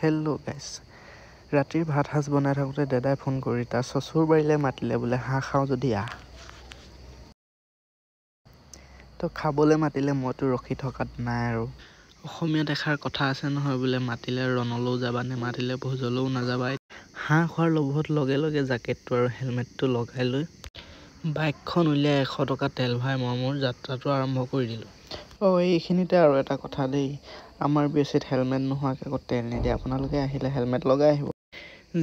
Hello' গাইছ, ৰাতিৰ ভাত সাজ বনাই থাকোঁতে দাদাই ফোন কৰি তাৰ চচুৰ বাৰীলৈ মাতিলে বোলে হাঁহ খাওঁ যদি আহ। তো খাবলৈ মাতিলে মইতো ৰখি থকাত নাই আৰু। অসমীয়াত এষাৰ কথা আছে নহয়, বোলে মাতিলে ৰণলৈও যাবা নেমাতিলে ভোজলৈও নাযাবা। হাঁহ খোৱাৰ লোভত লগে লগে জাকেটটো আৰু হেলমেটটো লগাই লৈ বাইকখন উলিয়াই 100 টকা তেল ভৰাই মই মোৰ যাত্ৰাটো আৰম্ভ কৰি দিলোঁ। এইখিনিতে আৰু এটা কথা দেই, আমাৰ বেছিত হেলমেট নোহোৱাকৈ আকৌ তেল নিদিয়ে, আপোনালোকে আহিলে হেলমেট লগাই আহিব।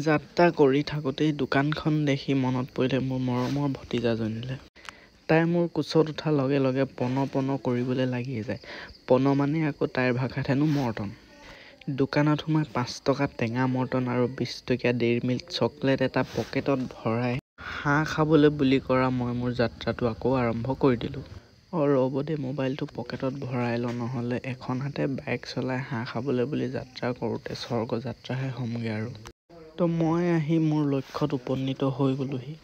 যাত্ৰা কৰি থাকোঁতেই দোকানখন দেখি মনত পৰিলে মোৰ মৰমৰ ভতিজাজনীলে। তাই মোৰ কোচত উঠাৰ লগে লগে পন কৰিবলৈ লাগি যায়। পন মানে আকৌ তাইৰ ভাষাত হেনো মৰ্টন। দোকানত সোমাই 5 টকা টেঙা মৰ্টন আৰু 20 টকীয়া ডেইৰী মিল্ক চকলেট এটা পকেটত ভৰাই হাঁহ খাবলৈ বুলি কৰা মই মোৰ যাত্ৰাটো আকৌ আৰম্ভ কৰি দিলোঁ। ৰ'ব দে, মোবাইলটো পকেটত ভৰাই লওঁ, নহ'লে এখন হাতে বাইক চলাই হাঁহ খাবলৈ বুলি যাত্ৰা কৰোঁতে স্বৰ্গ যাত্ৰাহে হ'মগৈ আৰু। তো মই আহি মোৰ লক্ষ্যত উপনীত হৈ গ'লোহি।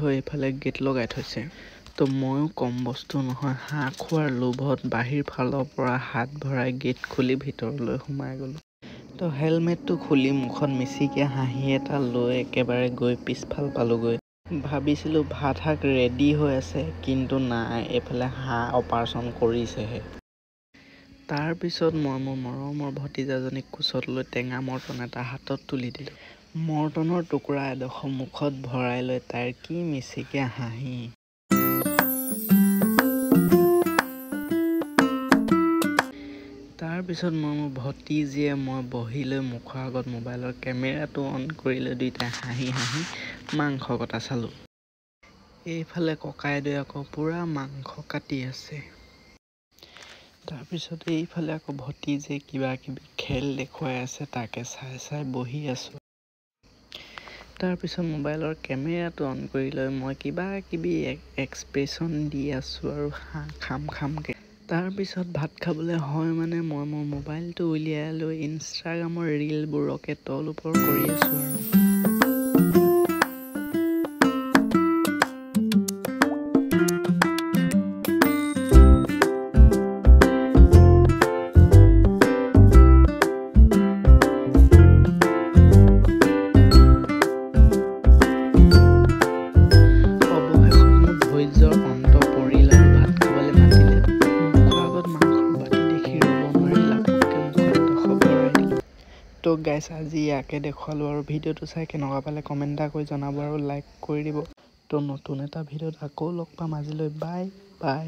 হৈ এইফালে গেট লগাই থৈছে। তো ময়ো কম বস্তু নহয়, হাঁহ খোৱাৰ লোভত বাহিৰ ফালৰ পৰা হাত ভৰাই গেট খুলি ভিতৰলৈ সোমাই গ'লোঁ। তো হেলমেটটো খুলি মুখত মিচিকীয়া হাঁহি এটা লৈ একেবাৰে গৈ পিছফাল পালোঁগৈ। ভাবিছিলোঁ ভাত শাক ৰেডি হৈ আছে, কিন্তু নাই, এইফালে হাঁহ অপাৰেশ্যন কৰিছেহে। তাৰপিছত মই মোৰ মৰমৰ ভতিজাজনীক কোচত লৈ টেঙা মৰ্টন এটা হাতত তুলি দিলোঁ। মৰ্টনৰ টুকুৰা এডোখৰ মুখত ভৰাই লৈ তাইৰ কি মিচিকীয়া হাঁহি। তাৰপিছত মোৰ ভতিজীয়ে মই বহি লৈ মুখৰ আগত মোবাইলৰ কেমেৰাটো অন কৰি লৈ দুয়োটাই হাঁহি হাঁহি মাংস কটা চালোঁ। এইফালে ককাইদেৱে আকৌ পূৰা মাংস কাটি আছে। তাৰপিছত এইফালে আকৌ ভতিজীয়ে কিবা কিবি খেল দেখুৱাই আছে, তাকে চাই চাই বহি আছোঁ। তাৰপিছত মোবাইলৰ কেমেৰাটো অন কৰি লৈ মই কিবা কিবি এক্সপ্ৰেশ্যন দি আছোঁ আৰু হাঁহ খামকৈ। তাৰপিছত ভাত খাবলৈ হয় মানে মই মোৰ মোবাইলটো উলিয়াই লৈ ইনষ্টাগ্ৰামৰ ৰীলবোৰকে তল ওপৰ কৰি আছোঁ আৰু। ধৈৰ্যৰ অন্ত পৰিল আৰু ভাত খাবলৈ মাতিলে। মুখৰ আগত মাংসৰ বাতি দেখি ৰ'ব নোৱাৰি লাপুককৈ মুখত এডোখৰ ভৰাই দিলোঁ। তো গাইছ, আজি ইয়াকে দেখুৱালোঁ আৰু ভিডিঅ'টো চাই কেনেকুৱা পালে কমেণ্ট এটা কৰি জনাব আৰু লাইক কৰি দিব। তো নতুন এটা ভিডিঅ'ত আকৌ লগ পাম। আজিলৈ বাই বাই।